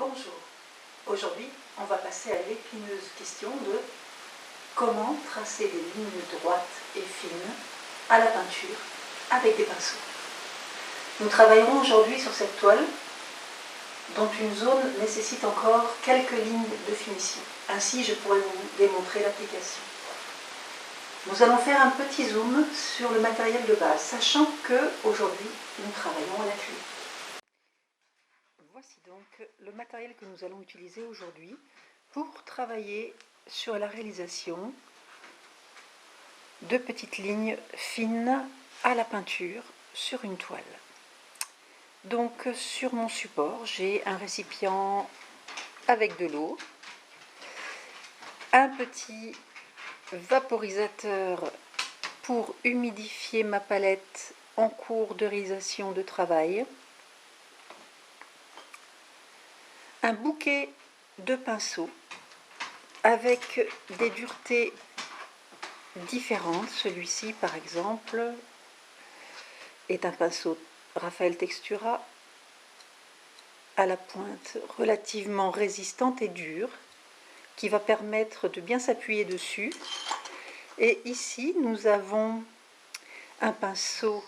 Bonjour, aujourd'hui on va passer à l'épineuse question de comment tracer des lignes droites et fines à la peinture avec des pinceaux. Nous travaillerons aujourd'hui sur cette toile dont une zone nécessite encore quelques lignes de finition. Ainsi je pourrai vous démontrer l'application. Nous allons faire un petit zoom sur le matériel de base, sachant qu'aujourd'hui nous travaillons à l'acrylique. Voici donc le matériel que nous allons utiliser aujourd'hui pour travailler sur la réalisation de petites lignes fines à la peinture sur une toile. Donc sur mon support, j'ai un récipient avec de l'eau, un petit vaporisateur pour humidifier ma palette en cours de réalisation de travail, un bouquet de pinceaux avec des duretés différentes. Celui-ci par exemple est un pinceau Raphaël Textura à la pointe relativement résistante et dure qui va permettre de bien s'appuyer dessus. Et ici nous avons un pinceau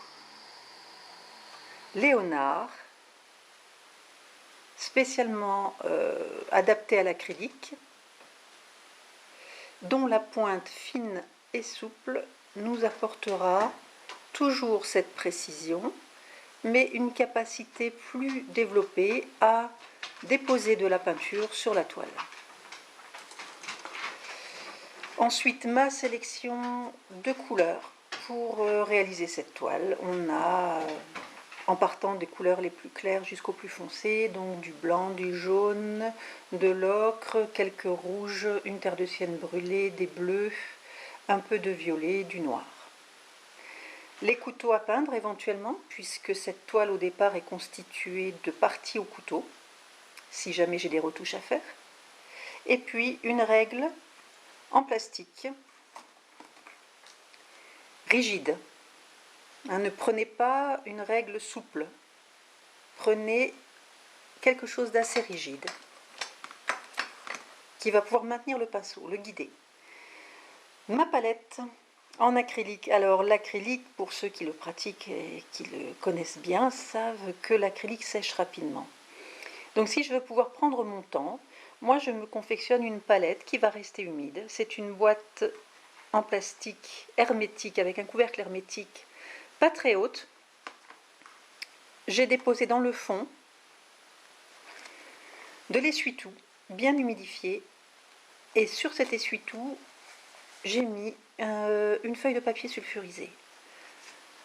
Léonard spécialement adapté à l'acrylique, dont la pointe fine et souple nous apportera toujours cette précision, mais une capacité plus développée à déposer de la peinture sur la toile. Ensuite, ma sélection de couleurs pour réaliser cette toile. On a, en partant des couleurs les plus claires jusqu'aux plus foncées, donc du blanc, du jaune, de l'ocre, quelques rouges, une terre de sienne brûlée, des bleus, un peu de violet, du noir. Les couteaux à peindre éventuellement, puisque cette toile au départ est constituée de parties au couteau, si jamais j'ai des retouches à faire. Et puis une règle en plastique, rigide. Ne prenez pas une règle souple, prenez quelque chose d'assez rigide, qui va pouvoir maintenir le pinceau, le guider. Ma palette en acrylique. Alors l'acrylique, pour ceux qui le pratiquent et qui le connaissent bien, savent que l'acrylique sèche rapidement. Donc si je veux pouvoir prendre mon temps, moi je me confectionne une palette qui va rester humide. C'est une boîte en plastique hermétique avec un couvercle hermétique pas très haute. J'ai déposé dans le fond de l'essuie-tout bien humidifié, et sur cet essuie-tout j'ai mis une feuille de papier sulfurisé.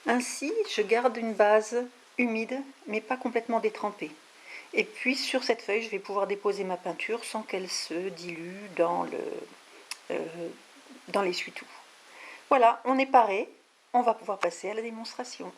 Ainsi je garde une base humide mais pas complètement détrempée. Et puis sur cette feuille je vais pouvoir déposer ma peinture sans qu'elle se dilue dans l'essuie-tout. Voilà, on est paré, on va pouvoir passer à la démonstration.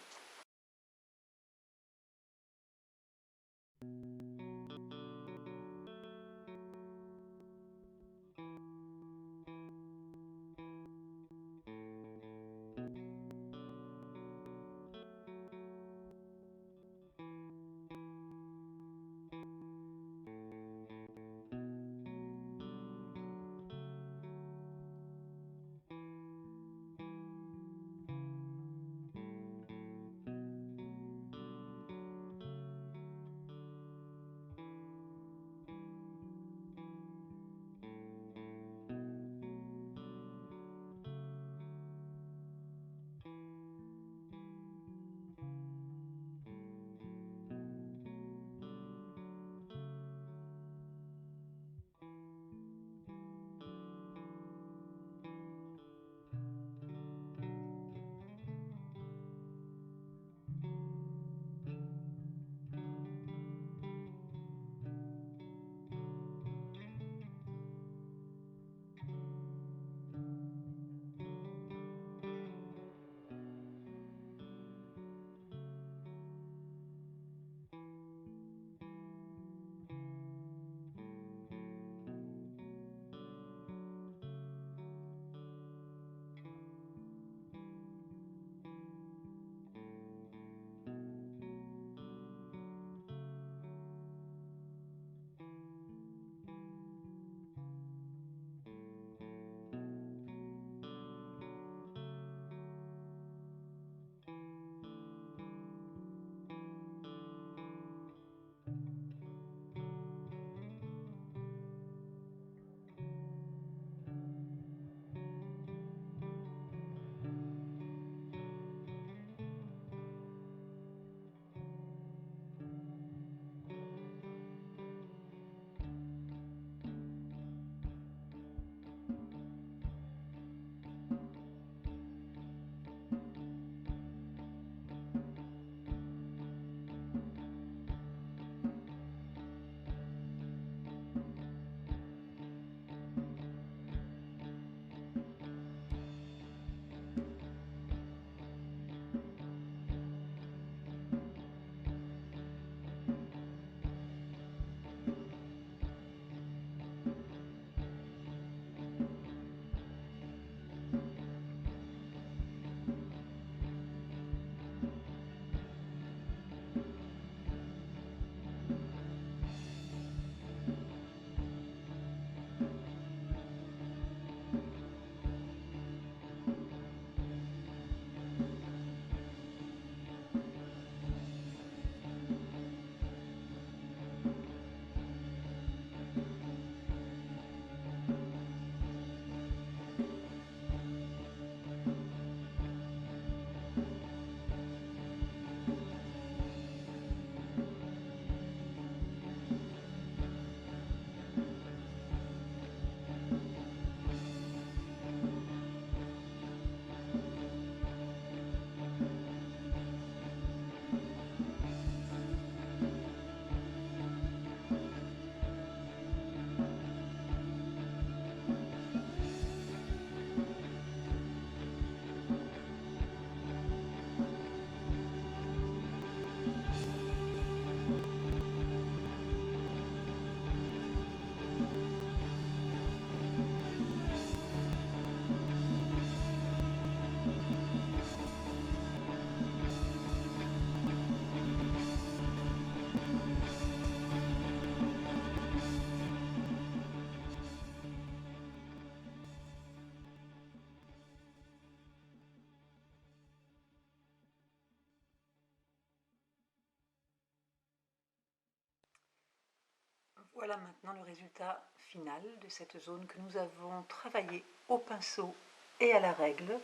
Voilà maintenant le résultat final de cette zone que nous avons travaillée au pinceau et à la règle,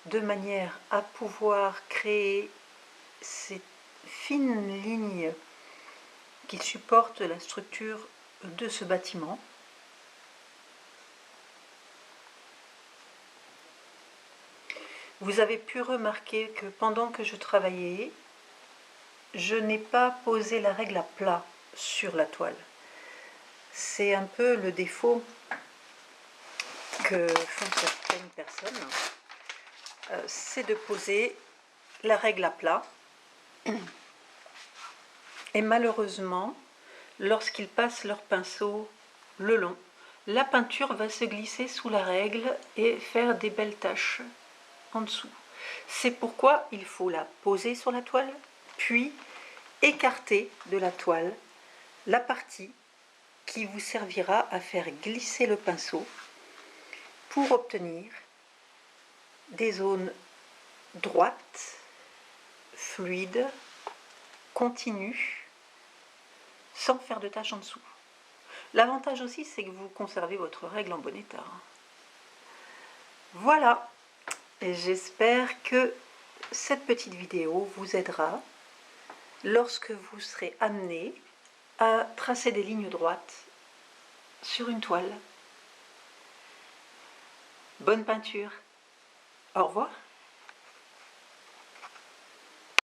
de manière à pouvoir créer ces fines lignes qui supportent la structure de ce bâtiment. Vous avez pu remarquer que pendant que je travaillais, je n'ai pas posé la règle à plat sur la toile. C'est un peu le défaut que font certaines personnes, c'est de poser la règle à plat. Et malheureusement, lorsqu'ils passent leur pinceau le long, la peinture va se glisser sous la règle et faire des belles taches en dessous. C'est pourquoi il faut la poser sur la toile, puis écarter de la toile la partie qui vous servira à faire glisser le pinceau pour obtenir des zones droites, fluides, continues, sans faire de taches en dessous. L'avantage aussi, c'est que vous conservez votre règle en bon état. Voilà, et j'espère que cette petite vidéo vous aidera lorsque vous serez amené à tracer des lignes droites sur une toile. Bonne peinture. Au revoir.